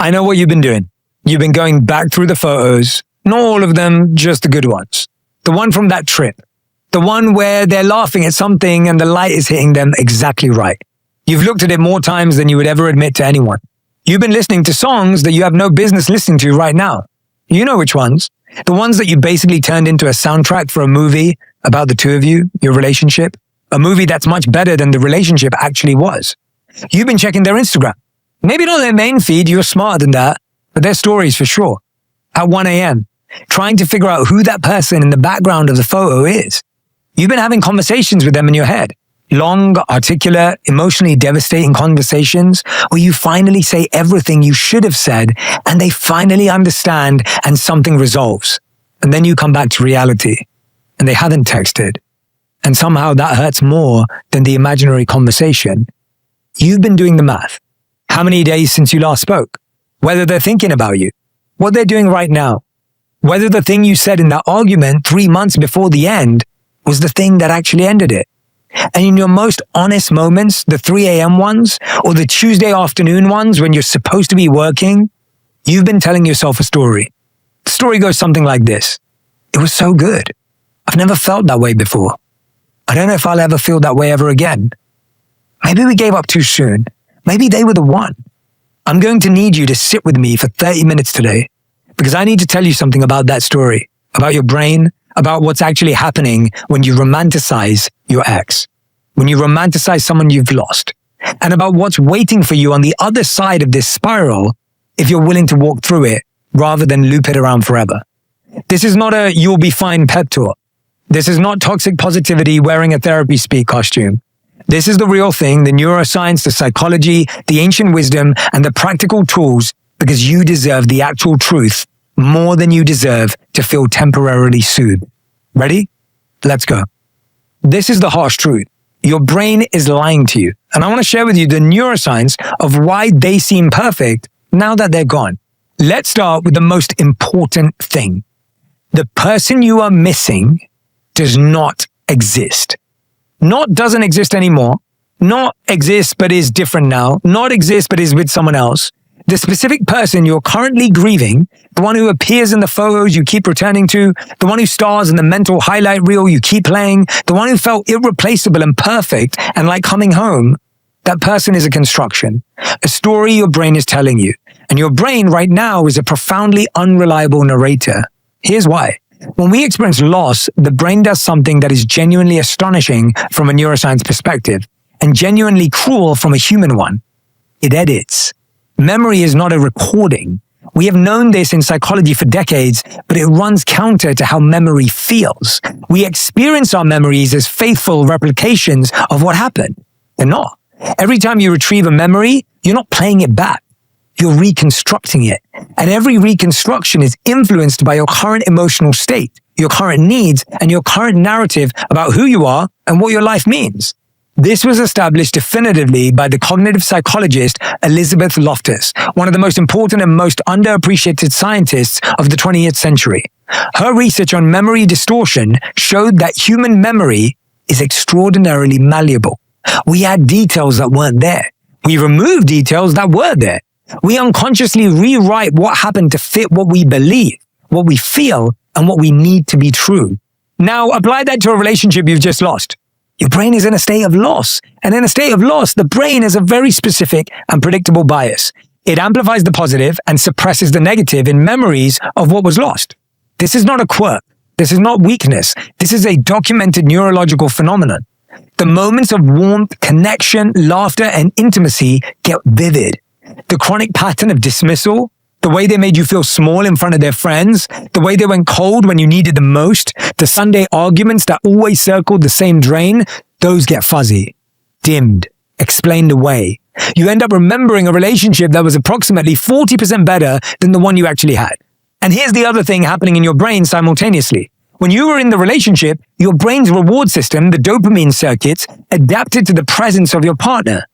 I know what you've been doing. You've been going back through the photos, not all of them, just the good ones. The one from that trip. The one where they're laughing at something and the light is hitting them exactly right. You've looked at it more times than you would ever admit to anyone. You've been listening to songs that you have no business listening to right now. You know which ones. The ones that you basically turned into a soundtrack for a movie about the two of you, your relationship. A movie that's much better than the relationship actually was. You've been checking their Instagram. Maybe not their main feed, you're smarter than that, but their stories for sure. At 1 a.m., trying to figure out who that person in the background of the photo is. You've been having conversations with them in your head. Long, articulate, emotionally devastating conversations where you finally say everything you should have said and they finally understand and something resolves. And then you come back to reality and they haven't texted. And somehow that hurts more than the imaginary conversation. You've been doing the math. How many days since you last spoke? Whether they're thinking about you, what they're doing right now, whether the thing you said in that argument 3 months before the end was the thing that actually ended it. And in your most honest moments, the 3 a.m. ones or the Tuesday afternoon ones when you're supposed to be working, you've been telling yourself a story. The story goes something like this. It was so good. I've never felt that way before. I don't know if I'll ever feel that way ever again. Maybe we gave up too soon. Maybe they were the one. I'm going to need you to sit with me for 30 minutes today because I need to tell you something about that story, about your brain, about what's actually happening when you romanticize your ex, when you romanticize someone you've lost, and about what's waiting for you on the other side of this spiral if you're willing to walk through it rather than loop it around forever. This is not a you'll be fine pep talk. This is not toxic positivity wearing a therapy speak costume. This is the real thing, the neuroscience, the psychology, the ancient wisdom, and the practical tools because you deserve the actual truth more than you deserve to feel temporarily soothed. Ready? Let's go. This is the harsh truth. Your brain is lying to you. And I want to share with you the neuroscience of why they seem perfect now that they're gone. Let's start with the most important thing. The person you are missing does not exist. Not doesn't exist anymore. Not exists but is different now. Not exists but is with someone else. The specific person you're currently grieving, the one who appears in the photos you keep returning to, the one who stars in the mental highlight reel you keep playing, the one who felt irreplaceable and perfect and like coming home, that person is a construction, a story your brain is telling you. And your brain right now is a profoundly unreliable narrator. Here's why. When we experience loss, the brain does something that is genuinely astonishing from a neuroscience perspective and genuinely cruel from a human one. It edits. Memory is not a recording. We have known this in psychology for decades, but it runs counter to how memory feels. We experience our memories as faithful replications of what happened. They're not. Every time you retrieve a memory, you're not playing it back. You're reconstructing it. And every reconstruction is influenced by your current emotional state, your current needs, and your current narrative about who you are and what your life means. This was established definitively by the cognitive psychologist Elizabeth Loftus, one of the most important and most underappreciated scientists of the 20th century. Her research on memory distortion showed that human memory is extraordinarily malleable. We add details that weren't there. We remove details that were there. We unconsciously rewrite what happened to fit what we believe, what we feel, and what we need to be true. Now, apply that to a relationship you've just lost. Your brain is in a state of loss. And in a state of loss, the brain has a very specific and predictable bias. It amplifies the positive and suppresses the negative in memories of what was lost. This is not a quirk. This is not weakness. This is a documented neurological phenomenon. The moments of warmth, connection, laughter, and intimacy get vivid. The chronic pattern of dismissal, the way they made you feel small in front of their friends, the way they went cold when you needed them most, the Sunday arguments that always circled the same drain, those get fuzzy, dimmed, explained away. You end up remembering a relationship that was approximately 40% better than the one you actually had. And here's the other thing happening in your brain simultaneously. When you were in the relationship, your brain's reward system, the dopamine circuits, adapted to the presence of your partner.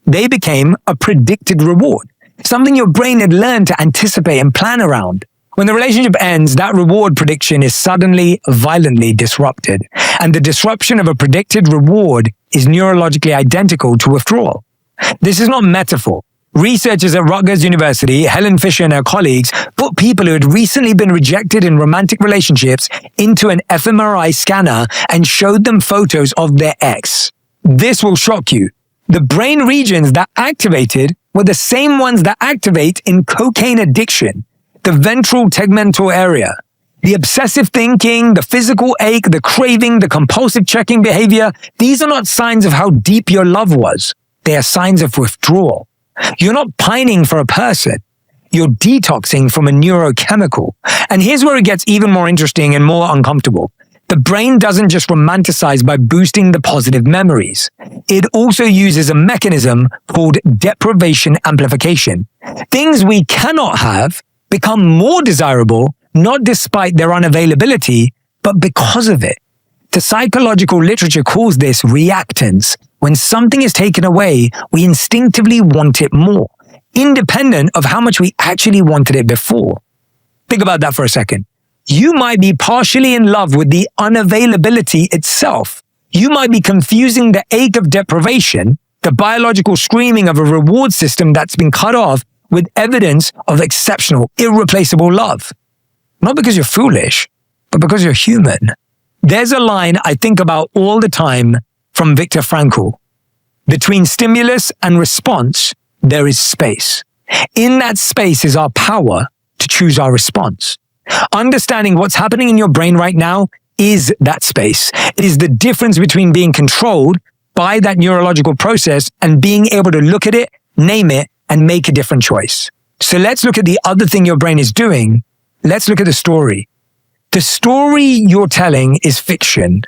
They became a predicted reward. Something your brain had learned to anticipate and plan around. When the relationship ends, that reward prediction is suddenly, violently disrupted. And the disruption of a predicted reward is neurologically identical to withdrawal. This is not metaphor. Researchers at Rutgers University, Helen Fisher and her colleagues, put people who had recently been rejected in romantic relationships into an fMRI scanner and showed them photos of their ex. This will shock you. The brain regions that activated were the same ones that activate in cocaine addiction, the ventral tegmental area. The obsessive thinking, the physical ache, the craving, the compulsive checking behavior, these are not signs of how deep your love was. They are signs of withdrawal. You're not pining for a person. You're detoxing from a neurochemical. And here's where it gets even more interesting and more uncomfortable. The brain doesn't just romanticize by boosting the positive memories. It also uses a mechanism called deprivation amplification. Things we cannot have become more desirable, not despite their unavailability, but because of it. The psychological literature calls this reactance. When something is taken away, we instinctively want it more, independent of how much we actually wanted it before. Think about that for a second. You might be partially in love with the unavailability itself. You might be confusing the ache of deprivation, the biological screaming of a reward system that's been cut off, with evidence of exceptional, irreplaceable love. Not because you're foolish, but because you're human. There's a line I think about all the time from Viktor Frankl. Between stimulus and response, there is space. In that space is our power to choose our response. Understanding what's happening in your brain right now is that space. It is the difference between being controlled by that neurological process and being able to look at it, name it, and make a different choice. So let's look at the other thing your brain is doing. Let's look at the story. The story you're telling is fiction.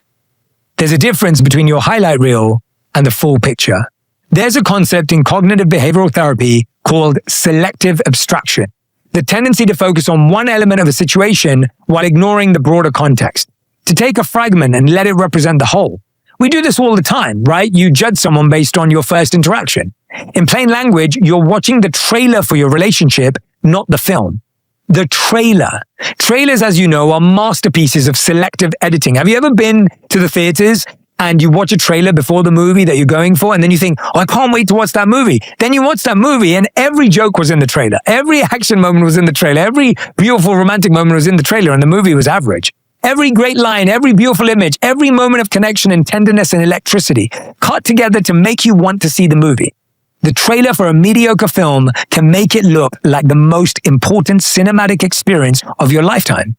There's a difference between your highlight reel and the full picture. There's a concept in cognitive behavioral therapy called selective abstraction. The tendency to focus on one element of a situation while ignoring the broader context. To take a fragment and let it represent the whole. We do this all the time, right? You judge someone based on your first interaction. In plain language, you're watching the trailer for your relationship, not the film. The trailer. Trailers, as you know, are masterpieces of selective editing. Have you ever been to the theaters and you watch a trailer before the movie that you're going for, and then you think, oh, I can't wait to watch that movie. Then you watch that movie and every joke was in the trailer. Every action moment was in the trailer. Every beautiful romantic moment was in the trailer, and the movie was average. Every great line, every beautiful image, every moment of connection and tenderness and electricity cut together to make you want to see the movie. The trailer for a mediocre film can make it look like the most important cinematic experience of your lifetime.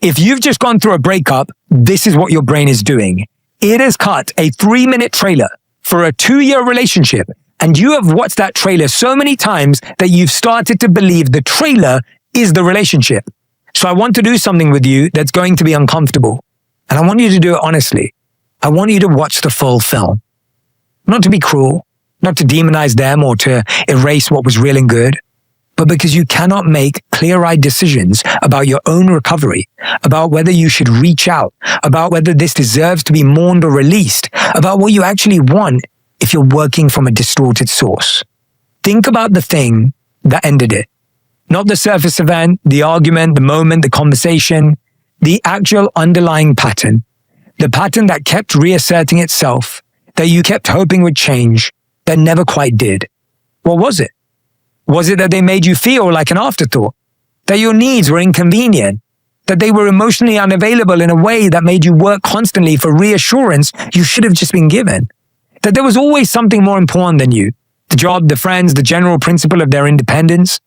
If you've just gone through a breakup, this is what your brain is doing. It has cut a 3-minute trailer for a 2-year relationship, and you have watched that trailer so many times that you've started to believe the trailer is the relationship. So I want to do something with you that's going to be uncomfortable. And I want you to do it honestly. I want you to watch the full film. Not to be cruel, not to demonize them or to erase what was real and good, but because you cannot make clear-eyed decisions about your own recovery, about whether you should reach out, about whether this deserves to be mourned or released, about what you actually want if you're working from a distorted source. Think about the thing that ended it. Not the surface event, the argument, the moment, the conversation, the actual underlying pattern. The pattern that kept reasserting itself, that you kept hoping would change, that never quite did. What was it? Was it that they made you feel like an afterthought? That your needs were inconvenient? That they were emotionally unavailable in a way that made you work constantly for reassurance you should have just been given? That there was always something more important than you? The job, the friends, the general principle of their independence?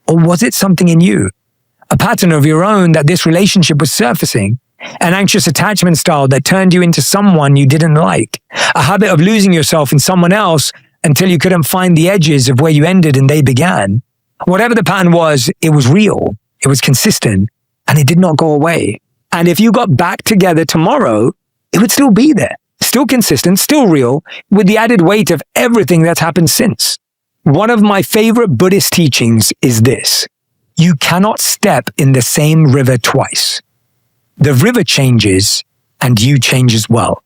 Or was it something in you? A pattern of your own that this relationship was surfacing? An anxious attachment style that turned you into someone you didn't like? A habit of losing yourself in someone else until you couldn't find the edges of where you ended and they began? Whatever the pattern was, it was real, it was consistent, and it did not go away. And if you got back together tomorrow, it would still be there, still consistent, still real, with the added weight of everything that's happened since. One of my favorite Buddhist teachings is this: you cannot step in the same river twice. The river changes, and you change as well.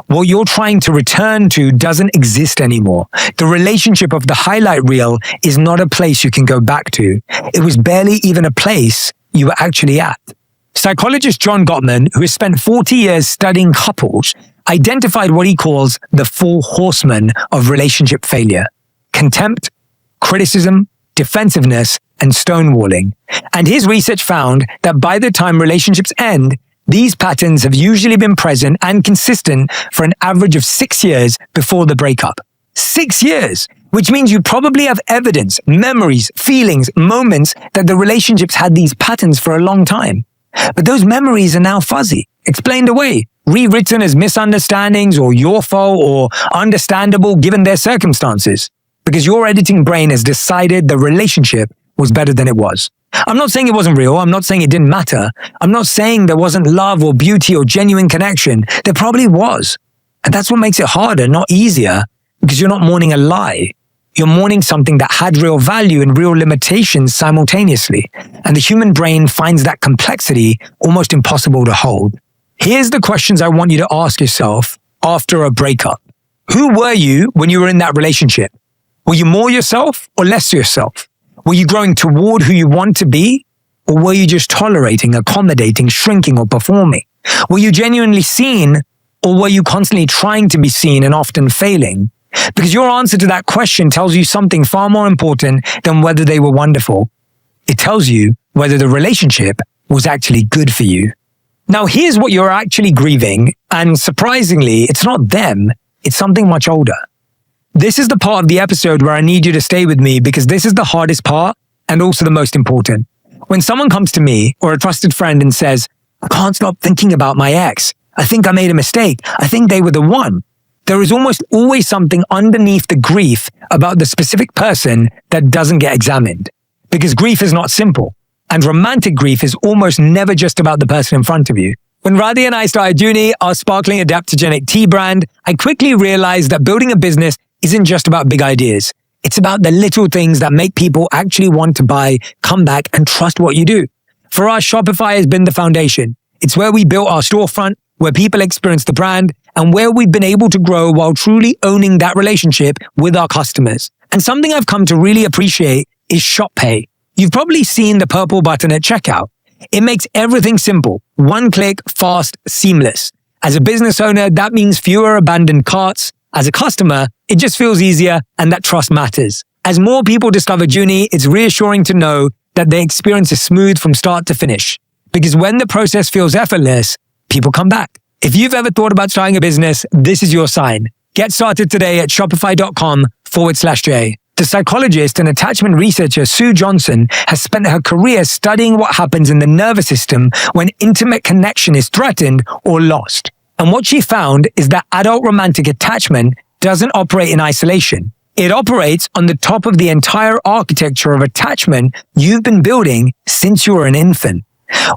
What you're trying to return to doesn't exist anymore. The relationship of the highlight reel is not a place you can go back to. It was barely even a place you were actually at. Psychologist John Gottman, who has spent 40 years studying couples, identified what he calls the 4 horsemen of relationship failure: contempt, criticism, defensiveness, and stonewalling. And his research found that by the time relationships end, these patterns have usually been present and consistent for an average of 6 years before the breakup. 6 years, which means you probably have evidence, memories, feelings, moments that the relationships had these patterns for a long time. But those memories are now fuzzy, explained away, rewritten as misunderstandings or your fault or understandable given their circumstances, because your editing brain has decided the relationship was better than it was. I'm not saying it wasn't real. I'm not saying it didn't matter. I'm not saying there wasn't love or beauty or genuine connection. There probably was. And that's what makes it harder, not easier, because you're not mourning a lie. You're mourning something that had real value and real limitations simultaneously. And the human brain finds that complexity almost impossible to hold. Here's the questions I want you to ask yourself after a breakup. Who were you when you were in that relationship? Were you more yourself or less yourself? Were you growing toward who you want to be? Or were you just tolerating, accommodating, shrinking, or performing? Were you genuinely seen, or were you constantly trying to be seen and often failing? Because your answer to that question tells you something far more important than whether they were wonderful. It tells you whether the relationship was actually good for you. Now, here's what you're actually grieving, and surprisingly, it's not them, it's something much older. This is the part of the episode where I need you to stay with me because this is the hardest part and also the most important. When someone comes to me or a trusted friend and says, I can't stop thinking about my ex. I think I made a mistake. I think they were the one. There is almost always something underneath the grief about the specific person that doesn't get examined. Because grief is not simple. And romantic grief is almost never just about the person in front of you. When Radhi and I started Juni, our sparkling adaptogenic tea brand, I quickly realized that building a business isn't just about big ideas. It's about the little things that make people actually want to buy, come back, and trust what you do. For us, Shopify has been the foundation. It's where we built our storefront, where people experience the brand, and where we've been able to grow while truly owning that relationship with our customers. And something I've come to really appreciate is Shop Pay. You've probably seen the purple button at checkout. It makes everything simple. One click, fast, seamless. As a business owner, that means fewer abandoned carts. As a customer, it just feels easier and that trust matters. As more people discover Juni, it's reassuring to know that the experience is smooth from start to finish. Because when the process feels effortless, people come back. If you've ever thought about starting a business, this is your sign. Get started today at shopify.com/J. The psychologist and attachment researcher Sue Johnson has spent her career studying what happens in the nervous system when intimate connection is threatened or lost. And what she found is that adult romantic attachment doesn't operate in isolation. It operates on the top of the entire architecture of attachment you've been building since you were an infant.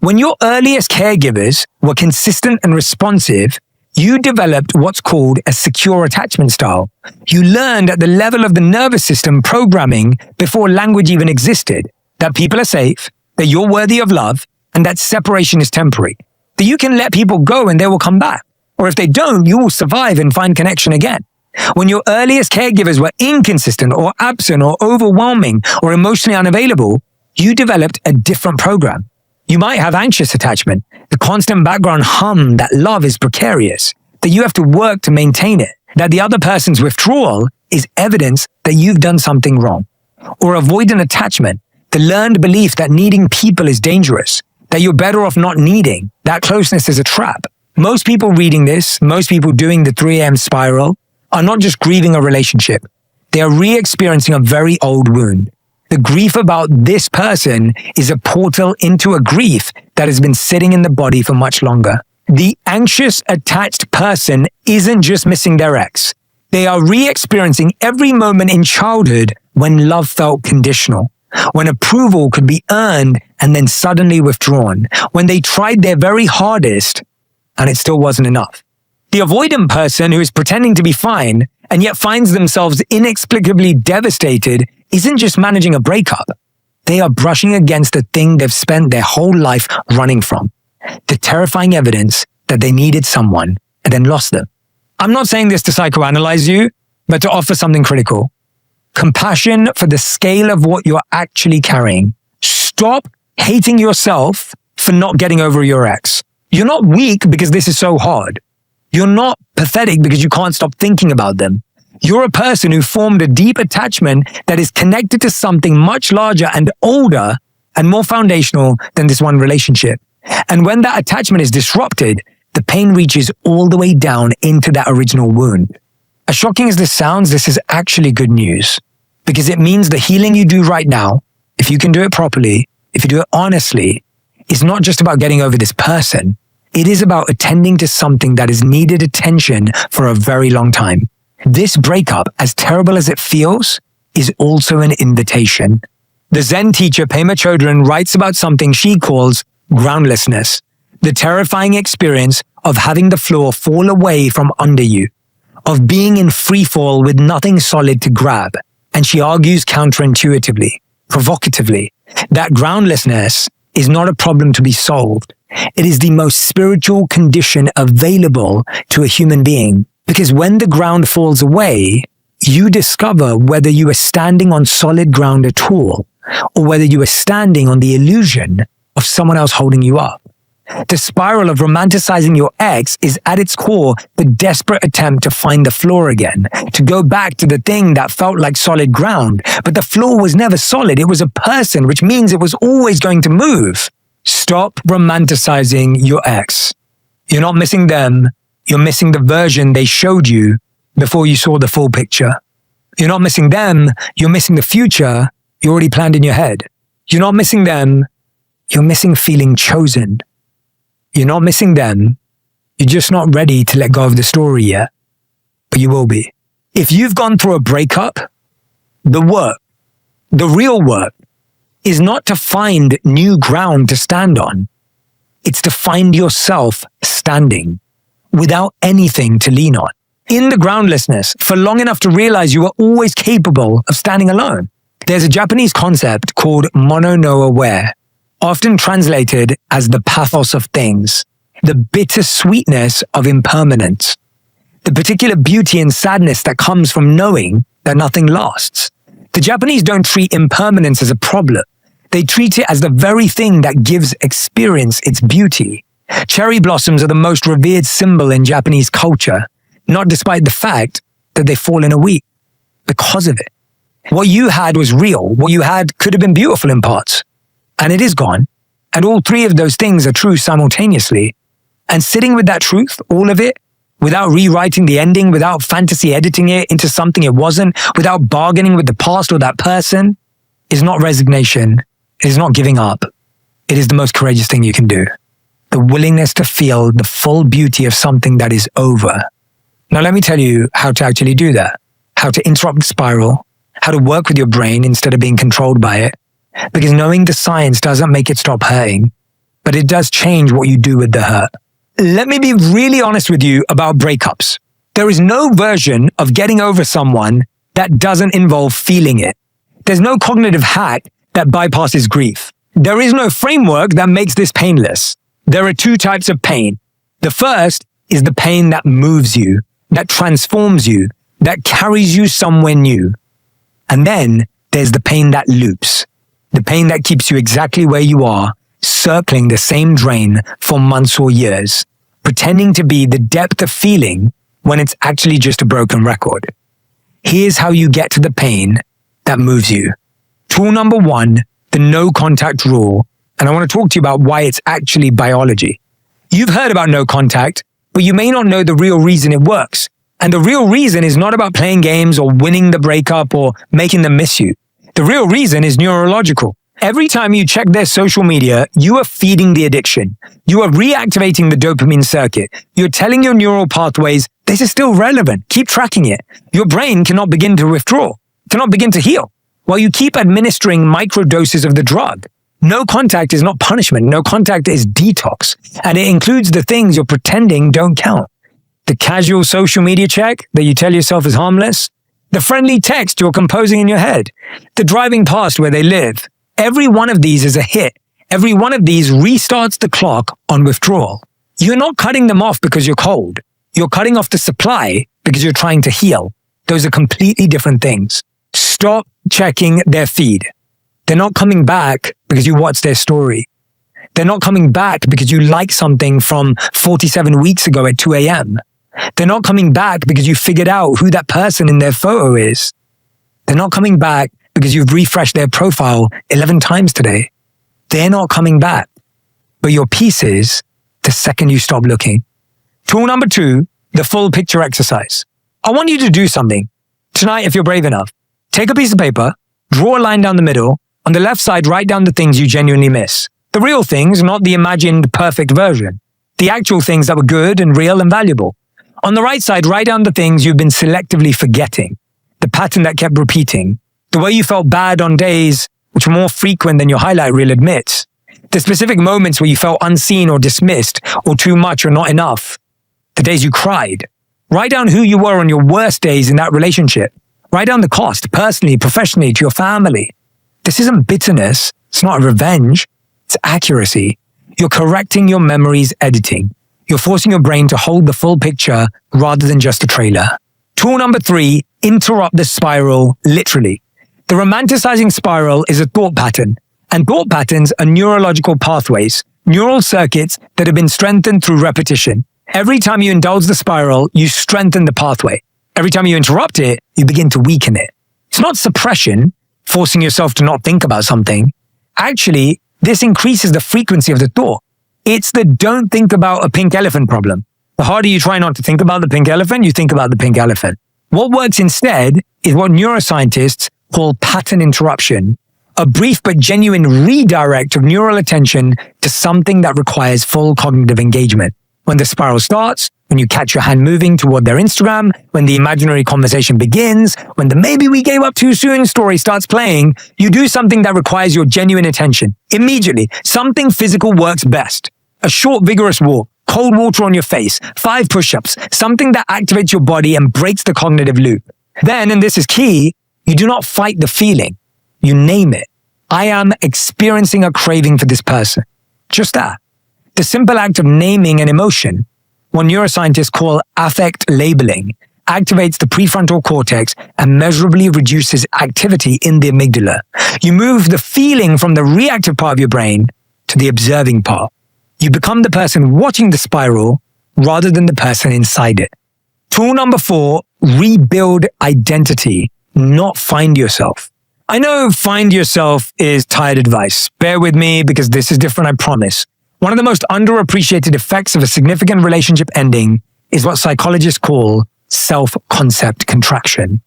When your earliest caregivers were consistent and responsive, you developed what's called a secure attachment style. You learned at the level of the nervous system programming before language even existed, that people are safe, that you're worthy of love, and that separation is temporary. That you can let people go and they will come back. Or if they don't, you will survive and find connection again. When your earliest caregivers were inconsistent or absent or overwhelming or emotionally unavailable, you developed a different program. You might have anxious attachment, the constant background hum that love is precarious, that you have to work to maintain it, that the other person's withdrawal is evidence that you've done something wrong. Or avoidant attachment, the learned belief that needing people is dangerous, that you're better off not needing, that closeness is a trap. Most people reading this, most people doing the 3 a.m. spiral, are not just grieving a relationship. They are re-experiencing a very old wound. The grief about this person is a portal into a grief that has been sitting in the body for much longer. The anxious attached person isn't just missing their ex. They are re-experiencing every moment in childhood when love felt conditional, when approval could be earned and then suddenly withdrawn, when they tried their very hardest and it still wasn't enough. The avoidant person who is pretending to be fine and yet finds themselves inexplicably devastated isn't just managing a breakup. They are brushing against the thing they've spent their whole life running from. The terrifying evidence that they needed someone and then lost them. I'm not saying this to psychoanalyze you, but to offer something critical. Compassion for the scale of what you're actually carrying. Stop hating yourself for not getting over your ex. You're not weak because this is so hard. You're not pathetic because you can't stop thinking about them. You're a person who formed a deep attachment that is connected to something much larger and older and more foundational than this one relationship. And when that attachment is disrupted, the pain reaches all the way down into that original wound. As shocking as this sounds, this is actually good news, because it means the healing you do right now, if you can do it properly, if you do it honestly, is not just about getting over this person. It is about attending to something that has needed attention for a very long time. This breakup, as terrible as it feels, is also an invitation. The Zen teacher Pema Chodron writes about something she calls groundlessness, the terrifying experience of having the floor fall away from under you, of being in free fall with nothing solid to grab. And she argues counterintuitively, provocatively, that groundlessness is not a problem to be solved. It is the most spiritual condition available to a human being. Because when the ground falls away, you discover whether you are standing on solid ground at all, or whether you are standing on the illusion of someone else holding you up. The spiral of romanticizing your ex is at its core the desperate attempt to find the floor again, to go back to the thing that felt like solid ground. But the floor was never solid. It was a person, which means it was always going to move. Stop romanticizing your ex. You're not missing them. You're missing the version they showed you before you saw the full picture. You're not missing them. You're missing the future you already planned in your head. You're not missing them. You're missing feeling chosen. You're not missing them. You're just not ready to let go of the story yet. But you will be. If you've gone through a breakup, the work, the real work, is not to find new ground to stand on. It's to find yourself standing without anything to lean on. In the groundlessness, for long enough to realize you are always capable of standing alone. There's a Japanese concept called mono no aware, often translated as the pathos of things, the bittersweetness of impermanence, the particular beauty and sadness that comes from knowing that nothing lasts. The Japanese don't treat impermanence as a problem. They treat it as the very thing that gives experience its beauty. Cherry blossoms are the most revered symbol in Japanese culture, not despite the fact that they fall in a week, because of it. What you had was real. What you had could have been beautiful in parts, and it is gone. And all three of those things are true simultaneously. And sitting with that truth, all of it, without rewriting the ending, without fantasy editing it into something it wasn't, without bargaining with the past or that person, is not resignation. It is not giving up. It is the most courageous thing you can do. The willingness to feel the full beauty of something that is over. Now, let me tell you how to actually do that. How to interrupt the spiral. How to work with your brain instead of being controlled by it. Because knowing the science doesn't make it stop hurting, but it does change what you do with the hurt. Let me be really honest with you about breakups. There is no version of getting over someone that doesn't involve feeling it. There's no cognitive hack that bypasses grief. There is no framework that makes this painless. There are two types of pain. The first is the pain that moves you, that transforms you, that carries you somewhere new. And then there's the pain that loops, the pain that keeps you exactly where you are, circling the same drain for months or years, pretending to be the depth of feeling when it's actually just a broken record. Here's how you get to the pain that moves you. Tool number 1, the no contact rule. And I want to talk to you about why it's actually biology. You've heard about no contact, but you may not know the real reason it works. And the real reason is not about playing games or winning the breakup or making them miss you. The real reason is neurological. Every time you check their social media, you are feeding the addiction. You are reactivating the dopamine circuit. You're telling your neural pathways, this is still relevant. Keep tracking it. Your brain cannot begin to withdraw, cannot begin to heal, while you keep administering microdoses of the drug. No contact is not punishment. No contact is detox. And it includes the things you're pretending don't count. The casual social media check that you tell yourself is harmless. The friendly text you're composing in your head. The driving past where they live. Every one of these is a hit. Every one of these restarts the clock on withdrawal. You're not cutting them off because you're cold. You're cutting off the supply because you're trying to heal. Those are completely different things. Stop checking their feed. They're not coming back because you watched their story. They're not coming back because you like something from 47 weeks ago at 2 a.m. They're not coming back because you figured out who that person in their photo is. They're not coming back because you've refreshed their profile 11 times today. They're not coming back. But your piece is the second you stop looking. Tool number 2, the full picture exercise. I want you to do something. Tonight, if you're brave enough, take a piece of paper, draw a line down the middle. On the left side, write down the things you genuinely miss. The real things, not the imagined perfect version. The actual things that were good and real and valuable. On the right side, write down the things you've been selectively forgetting. The pattern that kept repeating. The way you felt bad on days which were more frequent than your highlight reel admits. The specific moments where you felt unseen or dismissed or too much or not enough. The days you cried. Write down who you were on your worst days in that relationship. Write down the cost, personally, professionally, to your family. This isn't bitterness. It's not revenge. It's accuracy. You're correcting your memory's editing. You're forcing your brain to hold the full picture rather than just a trailer. Tool number 3, interrupt the spiral, literally. The romanticizing spiral is a thought pattern, and thought patterns are neurological pathways, neural circuits that have been strengthened through repetition. Every time you indulge the spiral, you strengthen the pathway. Every time you interrupt it, you begin to weaken it. It's not suppression, forcing yourself to not think about something. Actually, this increases the frequency of the thought. It's the don't think about a pink elephant problem. The harder you try not to think about the pink elephant, you think about the pink elephant. What works instead is what neuroscientists call pattern interruption, a brief but genuine redirect of neural attention to something that requires full cognitive engagement. When the spiral starts, when you catch your hand moving toward their Instagram, when the imaginary conversation begins, when the maybe we gave up too soon story starts playing, you do something that requires your genuine attention. Immediately, something physical works best. A short, vigorous walk, cold water on your face, 5 push-ups, something that activates your body and breaks the cognitive loop. Then, and this is key, you do not fight the feeling. You name it. I am experiencing a craving for this person. Just that. The simple act of naming an emotion, what neuroscientists call affect labeling, activates the prefrontal cortex and measurably reduces activity in the amygdala. You move the feeling from the reactive part of your brain to the observing part. You become the person watching the spiral rather than the person inside it. Tool number 4, rebuild identity, not find yourself. I know find yourself is tired advice. Bear with me because this is different, I promise. One of the most underappreciated effects of a significant relationship ending is what psychologists call self-concept contraction.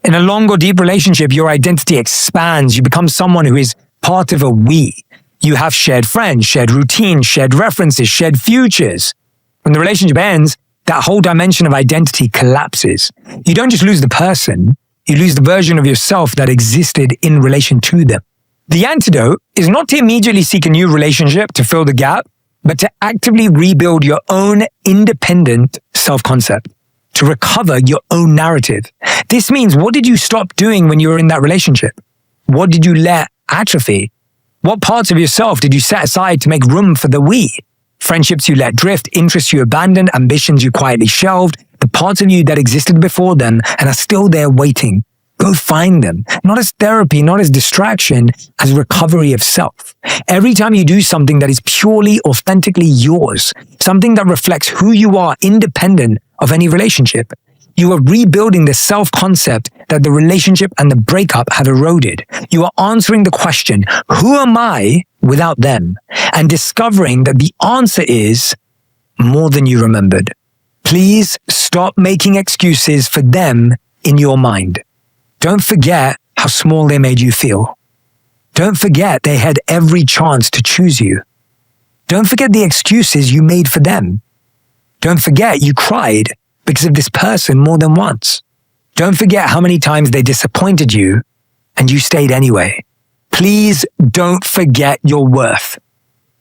In a long or deep relationship, your identity expands. You become someone who is part of a we. You have shared friends, shared routines, shared references, shared futures. When the relationship ends, that whole dimension of identity collapses. You don't just lose the person, you lose the version of yourself that existed in relation to them. The antidote is not to immediately seek a new relationship to fill the gap, but to actively rebuild your own independent self-concept, to recover your own narrative. This means, what did you stop doing when you were in that relationship? What did you let atrophy? What parts of yourself did you set aside to make room for the we? Friendships you let drift, interests you abandoned, ambitions you quietly shelved, the parts of you that existed before them and are still there waiting. Go find them, not as therapy, not as distraction, as recovery of self. Every time you do something that is purely, authentically yours, something that reflects who you are independent of any relationship, you are rebuilding the self-concept that the relationship and the breakup have eroded. You are answering the question, who am I without them? And discovering that the answer is more than you remembered. Please stop making excuses for them in your mind. Don't forget how small they made you feel. Don't forget they had every chance to choose you. Don't forget the excuses you made for them. Don't forget you cried because of this person more than once. Don't forget how many times they disappointed you and you stayed anyway. Please don't forget your worth.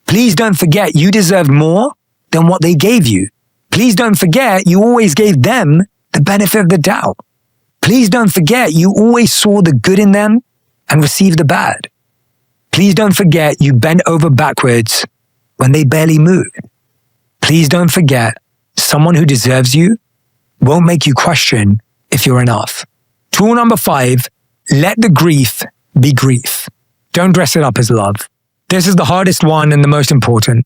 Please don't forget you deserved more than what they gave you. Please don't forget you always gave them the benefit of the doubt. Please don't forget you always saw the good in them and received the bad. Please don't forget you bent over backwards when they barely moved. Please don't forget someone who deserves you won't make you question if you're enough. Tool number 5, let the grief be grief. Don't dress it up as love. This is the hardest one and the most important.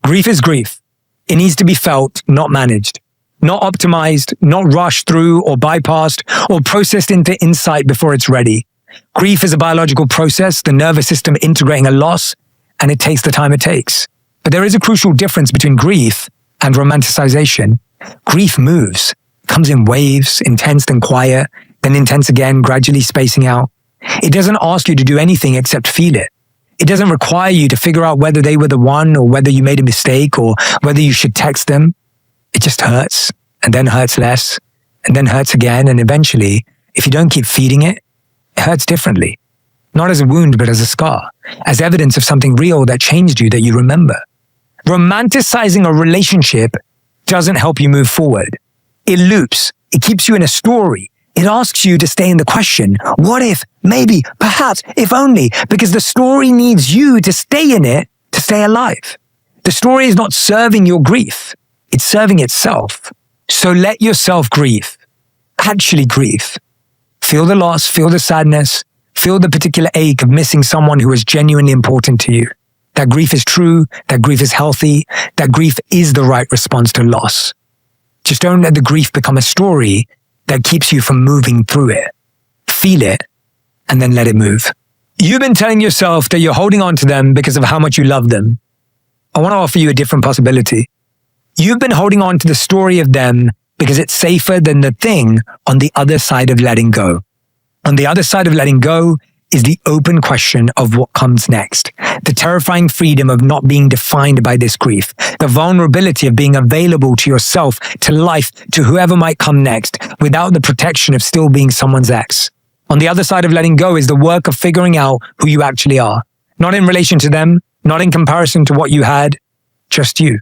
Grief is grief. It needs to be felt, not managed. not optimized, not rushed through or bypassed or processed into insight before it's ready. Grief is a biological process, the nervous system integrating a loss, and it takes the time it takes. But there is a crucial difference between grief and romanticization. Grief moves, comes in waves, intense then quiet, then intense again, gradually spacing out. It doesn't ask you to do anything except feel it. It doesn't require you to figure out whether they were the one or whether you made a mistake or whether you should text them. It just hurts, and then hurts less, and then hurts again, and eventually, if you don't keep feeding it, it hurts differently. Not as a wound, but as a scar, as evidence of something real that changed you that you remember. Romanticizing a relationship doesn't help you move forward. It loops. It keeps you in a story. It asks you to stay in the question, what if, maybe, perhaps, if only, because the story needs you to stay in it to stay alive. The story is not serving your grief. It's serving itself. So let yourself grieve. Actually grieve. Feel the loss, feel the sadness, feel the particular ache of missing someone who is genuinely important to you. That grief is true, that grief is healthy, that grief is the right response to loss. Just don't let the grief become a story that keeps you from moving through it. Feel it, and then let it move. You've been telling yourself that you're holding on to them because of how much you love them. I want to offer you a different possibility. You've been holding on to the story of them because it's safer than the thing on the other side of letting go. On the other side of letting go is the open question of what comes next. The terrifying freedom of not being defined by this grief. The vulnerability of being available to yourself, to life, to whoever might come next, without the protection of still being someone's ex. On the other side of letting go is the work of figuring out who you actually are. Not in relation to them, not in comparison to what you had, just you.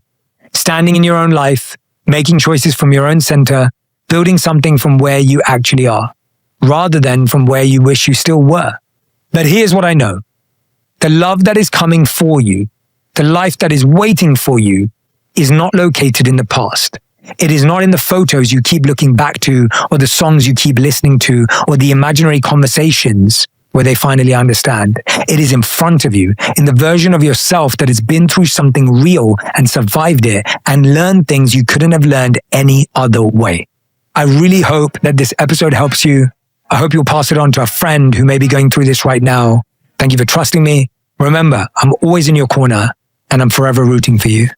Standing in your own life, making choices from your own center, building something from where you actually are, rather than from where you wish you still were. But here's what I know. The love that is coming for you, the life that is waiting for you, is not located in the past. It is not in the photos you keep looking back to, or the songs you keep listening to, or the imaginary conversations where they finally understand. It is in front of you, in the version of yourself that has been through something real and survived it and learned things you couldn't have learned any other way. I really hope that this episode helps you. I hope you'll pass it on to a friend who may be going through this right now. Thank you for trusting me. Remember, I'm always in your corner, and I'm forever rooting for you.